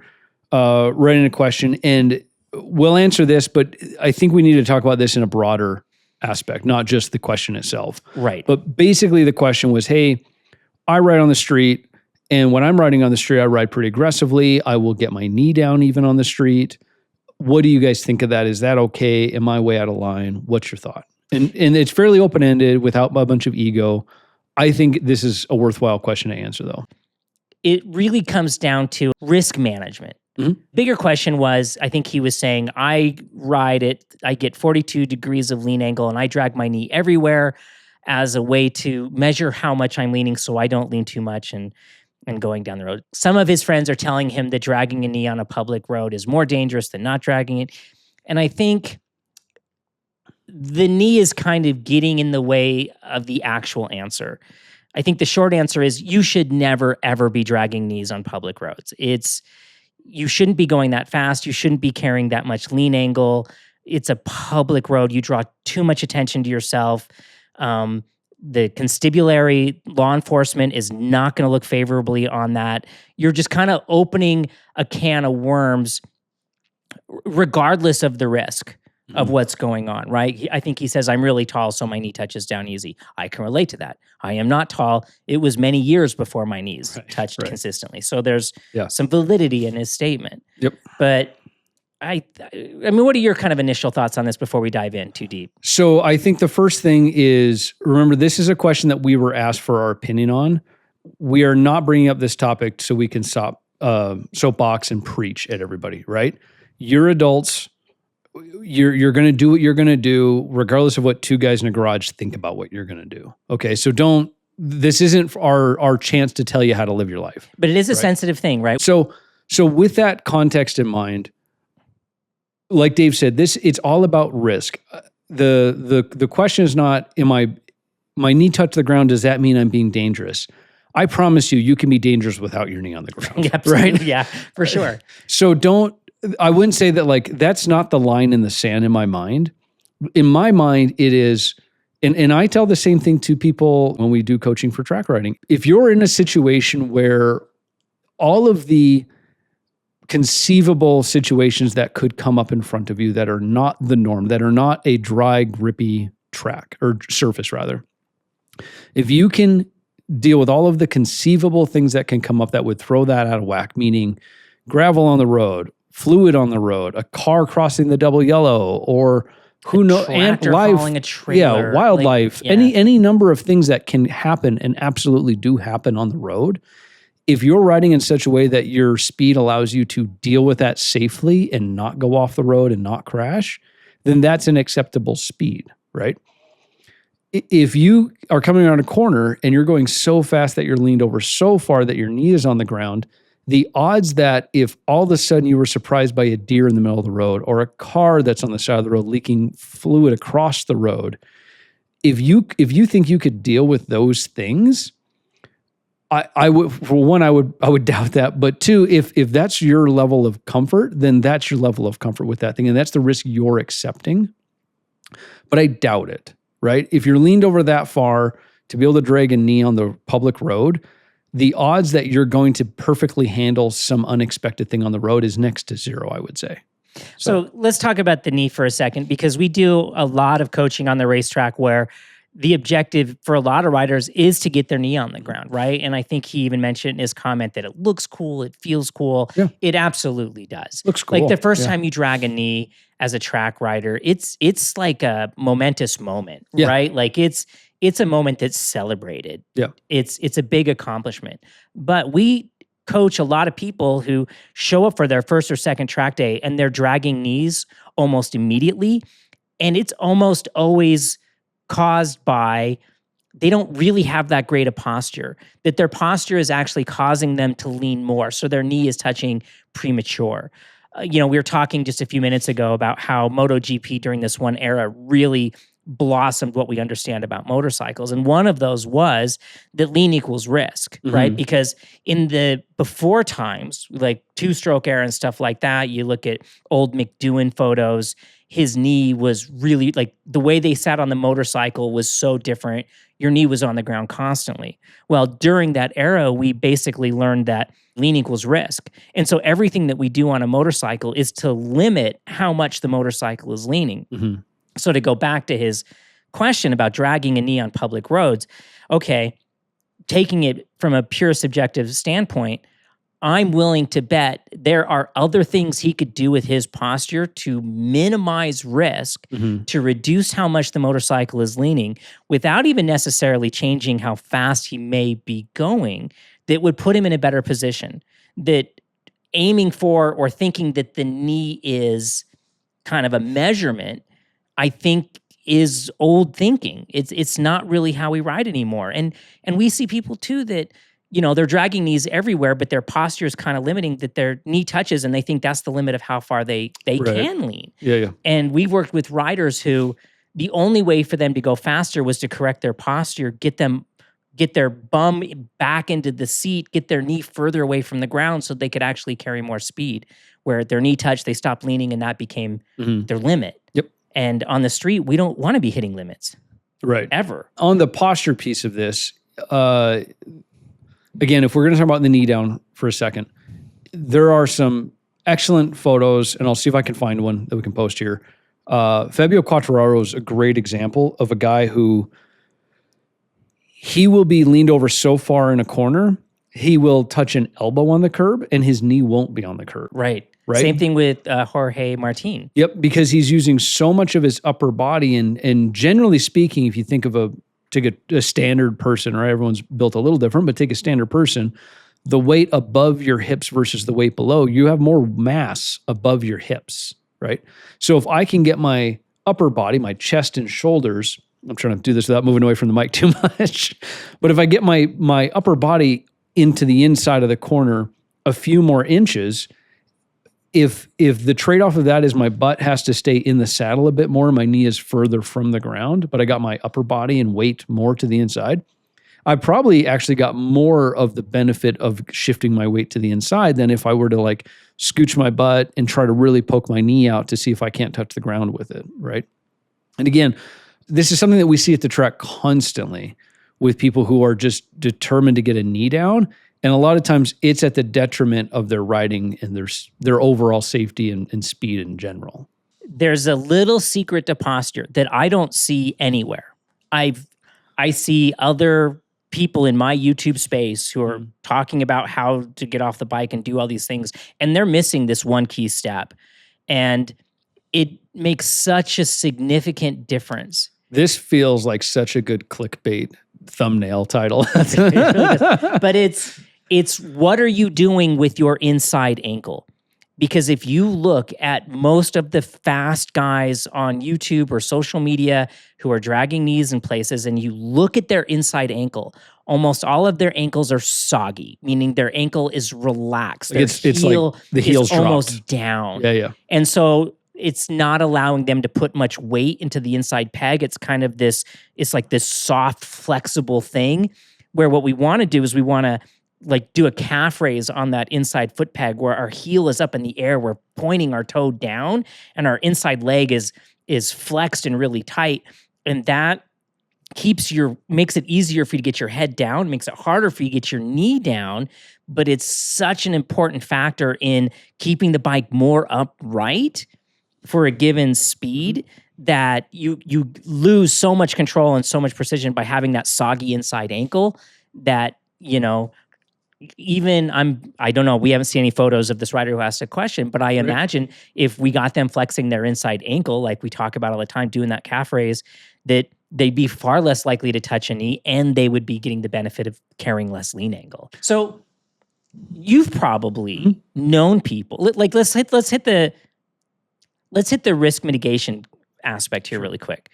write in a question, and we'll answer this, but I think we need to talk about this in a broader aspect, not just the question itself. Right. But basically the question was, hey, I ride on the street. And when I'm riding on the street, I ride pretty aggressively. I will get my knee down even on the street. What do you guys think of that? Is that okay? Am I way out of line? What's your thought? And it's fairly open-ended without a bunch of ego. I think this is a worthwhile question to answer, though. It really comes down to risk management. Mm-hmm. Bigger question was, I think he was saying, I ride it, I get 42 degrees of lean angle, and I drag my knee everywhere as a way to measure how much I'm leaning so I don't lean too much and going down the road. Some of his friends are telling him that dragging a knee on a public road is more dangerous than not dragging it. And I think the knee is kind of getting in the way of the actual answer. I think the short answer is you should never, ever be dragging knees on public roads. You shouldn't be going that fast. You shouldn't be carrying that much lean angle. It's a public road. You draw too much attention to yourself. The constabulary law enforcement is not going to look favorably on that. You're just kind of opening a can of worms regardless of the risk of what's going on, right? I think he says, I'm really tall, so my knee touches down easy. I can relate to that. I am not tall. It was many years before my knees touched consistently. So there's some validity in his statement. Yep. But I mean, what are your kind of initial thoughts on this before we dive in too deep? So I think the first thing is, remember, this is a question that we were asked for our opinion on. We are not bringing up this topic so we can stop soapbox and preach at everybody, right? You're adults. You're going to do what you're going to do, regardless of what two guys in a garage think about what you're going to do. Okay, so this isn't our chance to tell you how to live your life. But it is a sensitive thing, right? So with that context in mind, like Dave said, it's all about risk. The question is not, my knee touch the ground, does that mean I'm being dangerous? I promise you can be dangerous without your knee on the ground. Right? Yeah, for sure. So I wouldn't say that that's not the line in the sand in my mind. In my mind, it is, and I tell the same thing to people when we do coaching for track riding. If you're in a situation where all of the conceivable situations that could come up in front of you that are not the norm, that are not a dry, grippy track or surface rather. If you can deal with all of the conceivable things that can come up that would throw that out of whack, meaning gravel on the road, fluid on the road, a car crossing the double yellow, or who knows, hauling a trailer, wildlife, any number of things that can happen and absolutely do happen on the road. If you're riding in such a way that your speed allows you to deal with that safely and not go off the road and not crash, then that's an acceptable speed, right? If you are coming around a corner and you're going so fast that you're leaned over so far that your knee is on the ground, the odds that if all of a sudden you were surprised by a deer in the middle of the road or a car that's on the side of the road leaking fluid across the road, if you think you could deal with those things, I would, for one, I would doubt that. But two, if that's your level of comfort, then that's your level of comfort with that thing. And that's the risk you're accepting. But I doubt it, right? If you're leaned over that far to be able to drag a knee on the public road, the odds that you're going to perfectly handle some unexpected thing on the road is next to zero, I would say. So let's talk about the knee for a second, because we do a lot of coaching on the racetrack where the objective for a lot of riders is to get their knee on the ground, right? And I think he even mentioned in his comment that it looks cool, it feels cool. Yeah. It absolutely does. Looks cool. Like the first time you drag a knee as a track rider, it's like a momentous moment, right? Like it's a moment that's celebrated. Yeah. It's a big accomplishment. But we coach a lot of people who show up for their first or second track day and they're dragging knees almost immediately. And it's almost always caused by they don't really have that great a posture, that their posture is actually causing them to lean more. So their knee is touching premature. We were talking just a few minutes ago about how MotoGP during this one era really blossomed what we understand about motorcycles. And one of those was that lean equals risk, right? Because in the before times, like two-stroke era and stuff like that, you look at old McDoohan photos, his knee was really, like, the way they sat on the motorcycle was so different. Your knee was on the ground constantly. Well, during that era, we basically learned that lean equals risk. And so everything that we do on a motorcycle is to limit how much the motorcycle is leaning. So to go back to his question about dragging a knee on public roads, okay, taking it from a pure subjective standpoint, I'm willing to bet there are other things he could do with his posture to minimize risk, to reduce how much the motorcycle is leaning without even necessarily changing how fast he may be going, that would put him in a better position. That aiming for or thinking that the knee is kind of a measurement, I think, is old thinking. It's not really how we ride anymore. And we see people too that, they're dragging knees everywhere, but their posture is kind of limiting, that their knee touches and they think that's the limit of how far they can lean. Yeah. And we've worked with riders who the only way for them to go faster was to correct their posture, get their bum back into the seat, get their knee further away from the ground so they could actually carry more speed. Where their knee touched, they stopped leaning and that became their limit. Yep. And on the street, we don't want to be hitting limits. Right. Ever. On the posture piece of this, again, if we're going to talk about the knee down for a second, there are some excellent photos, and I'll see if I can find one that we can post here. Fabio Quartararo is a great example of a guy who he will be leaned over so far in a corner, he will touch an elbow on the curb and his knee won't be on the curb. Right. Same thing with Jorge Martin. Yep, because he's using so much of his upper body, and generally speaking, if you think of take a standard person, right? Everyone's built a little different, but take a standard person, the weight above your hips versus the weight below, you have more mass above your hips, right? So if I can get my upper body, my chest and shoulders, I'm trying to do this without moving away from the mic too much, but if I get my upper body into the inside of the corner a few more inches, if the trade-off of that is my butt has to stay in the saddle a bit more, my knee is further from the ground, but I got my upper body and weight more to the inside, I probably actually got more of the benefit of shifting my weight to the inside than if I were to like scooch my butt and try to really poke my knee out to see if I can't touch the ground with it, right? And again, this is something that we see at the track constantly with people who are just determined to get a knee down. And a lot of times it's at the detriment of their riding and their overall safety and speed in general. There's a little secret to posture that I don't see anywhere. I see other people in my YouTube space who are talking about how to get off the bike and do all these things, and they're missing this one key step. And it makes such a significant difference. This feels like such a good clickbait thumbnail title. But it's what are you doing with your inside ankle? Because if you look at most of the fast guys on YouTube or social media who are dragging knees in places and you look at their inside ankle, almost all of their ankles are soggy, meaning their ankle is relaxed. Their it's like the heel's is almost dropped down. Yeah. And so it's not allowing them to put much weight into the inside peg. It's kind of it's like this soft, flexible thing where what we want to do is we want to like do a calf raise on that inside foot peg where our heel is up in the air. We're pointing our toe down and our inside leg is flexed and really tight. And that makes it easier for you to get your head down, makes it harder for you to get your knee down, but it's such an important factor in keeping the bike more upright for a given speed that you lose so much control and so much precision by having that soggy inside ankle that, I don't know, we haven't seen any photos of this rider who asked a question, but I imagine if we got them flexing their inside ankle, like we talk about all the time, doing that calf raise, that they'd be far less likely to touch a knee and they would be getting the benefit of carrying less lean angle. So you've probably known people, like let's hit the risk mitigation aspect here really quick.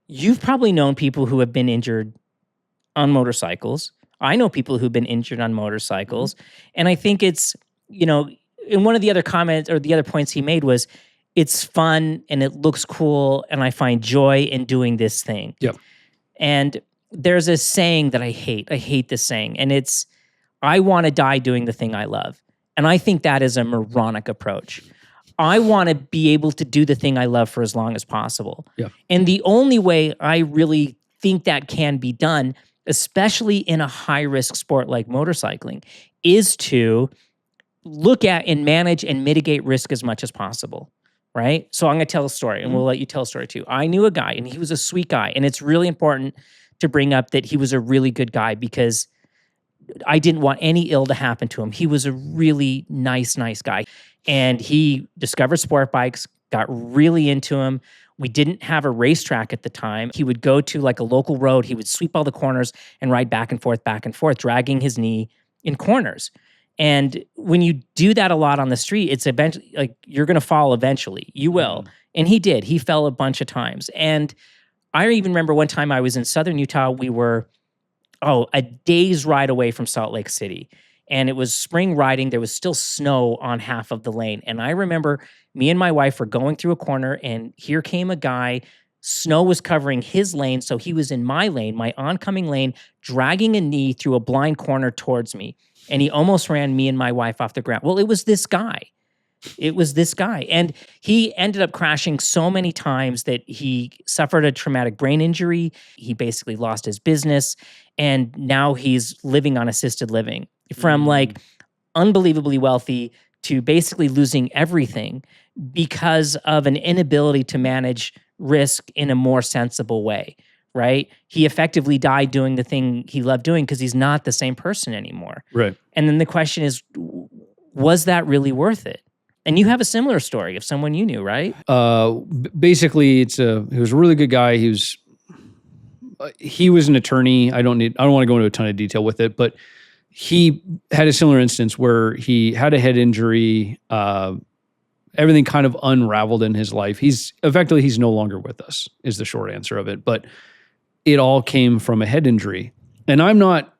You've probably known people who have been injured on motorcycles. I know people who've been injured on motorcycles. And I think it's, in one of the other comments or the other points he made was, it's fun and it looks cool and I find joy in doing this thing. Yep. And there's a saying that I hate. I hate this saying. And it's, I want to die doing the thing I love. And I think that is a moronic approach. I want to be able to do the thing I love for as long as possible. Yep. And the only way I really think that can be done, especially in a high-risk sport like motorcycling, is to look at and manage and mitigate risk as much as possible, right? So I'm going to tell a story, and we'll let you tell a story too. I knew a guy, and he was a sweet guy, and it's really important to bring up that he was a really good guy because I didn't want any ill to happen to him. He was a really nice guy, and he discovered sport bikes, got really into them. We didn't have a racetrack at the time. He would go to like a local road. He would sweep all the corners and ride back and forth, dragging his knee in corners. And when you do that a lot on the street, it's eventually like you're going to fall eventually. You will. And he did. He fell a bunch of times. And I even remember one time I was in southern Utah. We were, a day's ride away from Salt Lake City. And it was spring riding. There was still snow on half of the lane. And I remember me and my wife were going through a corner and here came a guy. Snow was covering his lane. So he was in my lane, my oncoming lane, dragging a knee through a blind corner towards me. And he almost ran me and my wife off the ground. Well, it was this guy. And he ended up crashing so many times that he suffered a traumatic brain injury. He basically lost his business. And now he's living on assisted living. From like unbelievably wealthy to basically losing everything because of an inability to manage risk in a more sensible way, right? He effectively died doing the thing he loved doing because he's not the same person anymore. Right. And then the question is, was that really worth it? And you have a similar story of someone you knew, right? Basically, he was a really good guy. He was an attorney. I don't want to go into a ton of detail with it, but he had a similar instance where he had a head injury. Everything kind of unraveled in his life. He's no longer with us, is the short answer of it. But it all came from a head injury. And I'm not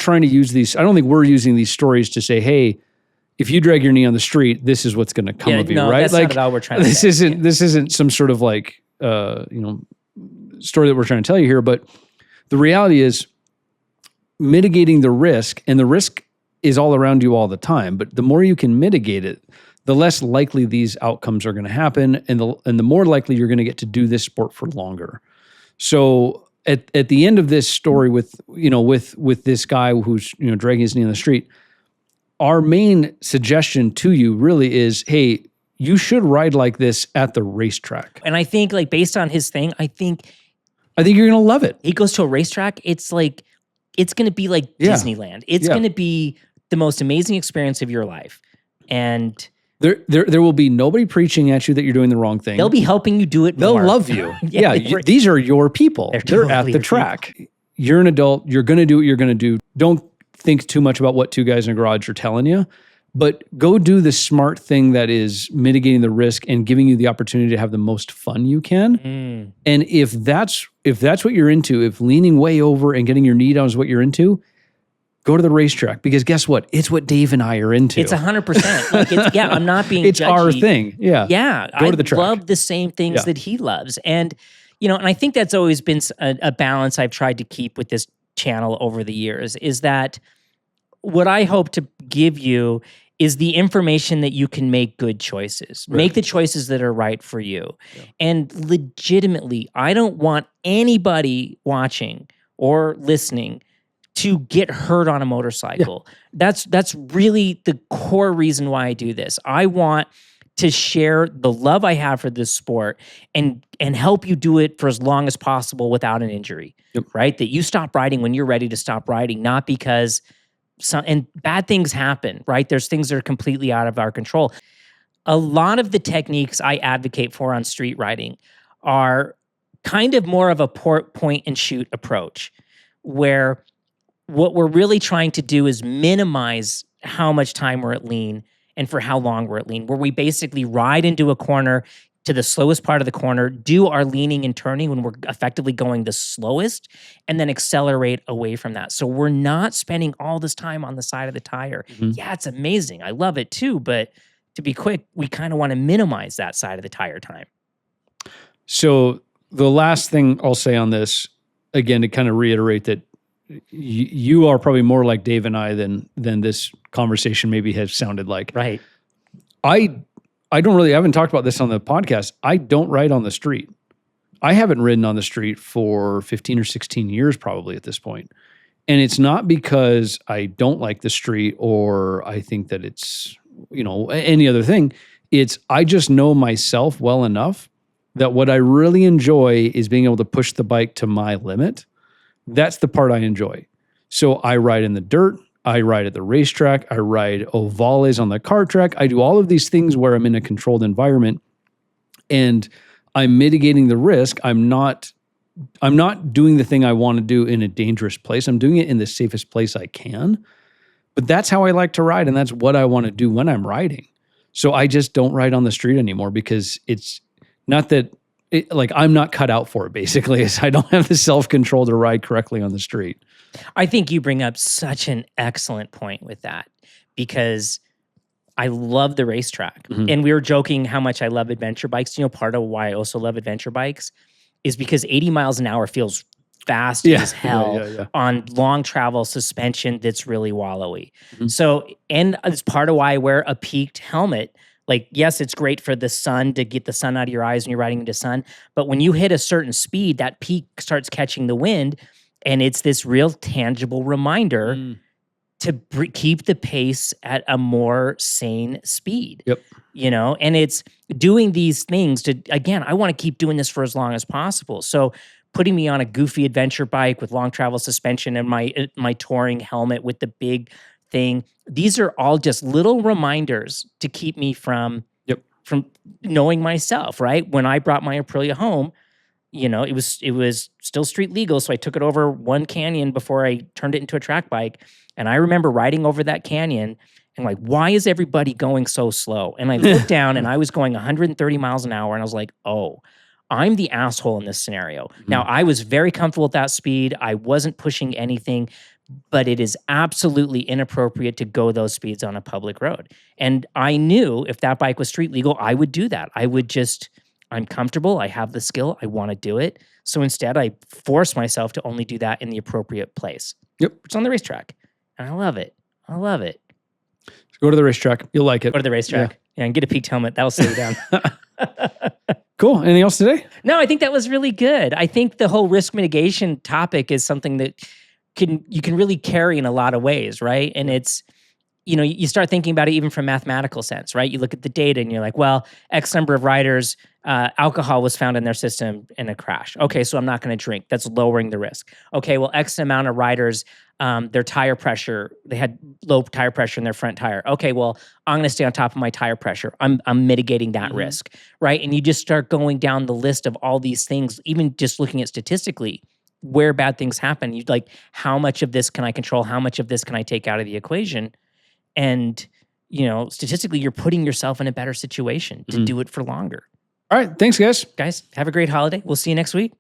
trying to use these. I don't think we're using these stories to say, hey, if you drag your knee on the street, this is what's going to come of you, right? That's not at all we're trying to this say. This isn't some sort of like story that we're trying to tell you here. But the reality is, mitigating the risk, and the risk is all around you all the time, but the more you can mitigate it, the less likely these outcomes are going to happen, and the more likely you're going to get to do this sport for longer. So at the end of this story with this guy who's dragging his knee on the street, our main suggestion to you really is, hey, you should ride like this at the racetrack. And I think like based on his thing, I think you're going to love it. He goes to a racetrack, it's like it's going to be like Disneyland. It's going to be the most amazing experience of your life. And there will be nobody preaching at you that you're doing the wrong thing. They'll be helping you do it more. They'll love you. These are your people. They're at the track. People. You're an adult. You're going to do what you're going to do. Don't think too much about what two guys in a garage are telling you, but go do the smart thing that is mitigating the risk and giving you the opportunity to have the most fun you can. And if that's what you're into, if leaning way over and getting your knee down is what you're into, go to the racetrack, because guess what? It's what Dave and I are into. It's 100%. Like I'm not being it's judgy. Our thing. Yeah. Yeah. Go to the track. I love the same things that he loves. And, and I think that's always been a balance I've tried to keep with this channel over the years, is that what I hope to give you is the information that you can make good choices. Right. Make the choices that are right for you. Yeah. And legitimately, I don't want anybody watching or listening to get hurt on a motorcycle. That's really the core reason why I do this. I want to share the love I have for this sport and help you do it for as long as possible without an injury. Yep. Right? That you stop riding when you're ready to stop riding, not because and bad things happen, right? There's things that are completely out of our control. A lot of the techniques I advocate for on street riding are kind of more of a point and shoot approach, where what we're really trying to do is minimize how much time we're at lean and for how long we're at lean, where we basically ride into a corner to the slowest part of the corner, do our leaning and turning when we're effectively going the slowest, and then accelerate away from that. So we're not spending all this time on the side of the tire. Mhm. Yeah, it's amazing. I love it too, but to be quick, we kind of want to minimize that side of the tire time. So the last thing I'll say on this, again, to kind of reiterate that you are probably more like Dave and I than this conversation maybe has sounded like. Right. I haven't talked about this on the podcast. I don't ride on the street. I haven't ridden on the street for 15 or 16 years probably at this point. And it's not because I don't like the street or I think that it's, any other thing. It's, I just know myself well enough that what I really enjoy is being able to push the bike to my limit. That's the part I enjoy. So I ride in the dirt. I ride at the racetrack. I ride ovales on the kart track. I do all of these things where I'm in a controlled environment and I'm mitigating the risk. I'm not doing the thing I want to do in a dangerous place. I'm doing it in the safest place I can. But that's how I like to ride, and that's what I want to do when I'm riding. So I just don't ride on the street anymore because it's not that I'm not cut out for it, basically. I don't have the self-control to ride correctly on the street. I think you bring up such an excellent point with that, because I love the racetrack. Mhm. And we were joking how much I love adventure bikes. Part of why I also love adventure bikes is because 80 miles an hour feels fast as hell on long travel suspension that's really wallowy. Mhm. So, and it's part of why I wear a peaked helmet. Like, yes, it's great for the sun, to get the sun out of your eyes when you're riding into sun. But when you hit a certain speed, that peak starts catching the wind. And it's this real tangible reminder to keep the pace at a more sane speed. Yep. And it's doing these things to, again, I want to keep doing this for as long as possible. So putting me on a goofy adventure bike with long travel suspension and my touring helmet with the big thing, these are all just little reminders to keep me from knowing myself, right? When I brought my Aprilia home, it was still street legal, so I took it over one canyon before I turned it into a track bike. And I remember riding over that canyon and like, why is everybody going so slow? And I looked down and I was going 130 miles an hour, and I was like, oh, I'm the asshole in this scenario. Now, I was very comfortable at that speed. I wasn't pushing anything, but it is absolutely inappropriate to go those speeds on a public road. And I knew if that bike was street legal, I would do that. I'm comfortable. I have the skill. I want to do it. So instead, I force myself to only do that in the appropriate place. Yep. It's on the racetrack. And I love it. I love it. Go to the racetrack. You'll like it. Go to the racetrack. Yeah, and get a peaked helmet. That'll slow you down. Cool. Anything else today? No, I think that was really good. I think the whole risk mitigation topic is something that you can really carry in a lot of ways, right? And it's, you start thinking about it even from mathematical sense, right? You look at the data and you're like, well, X number of riders, alcohol was found in their system in a crash. Okay, so I'm not going to drink. That's lowering the risk. Okay, well, X amount of riders, their tire pressure, they had low tire pressure in their front tire. Okay, well, I'm going to stay on top of my tire pressure. I'm mitigating that risk, right? And you just start going down the list of all these things, even just looking at statistically where bad things happen. You'd like, how much of this can I control? How much of this can I take out of the equation? And, statistically, you're putting yourself in a better situation to do it for longer. All right. Thanks, guys. Guys, have a great holiday. We'll see you next week.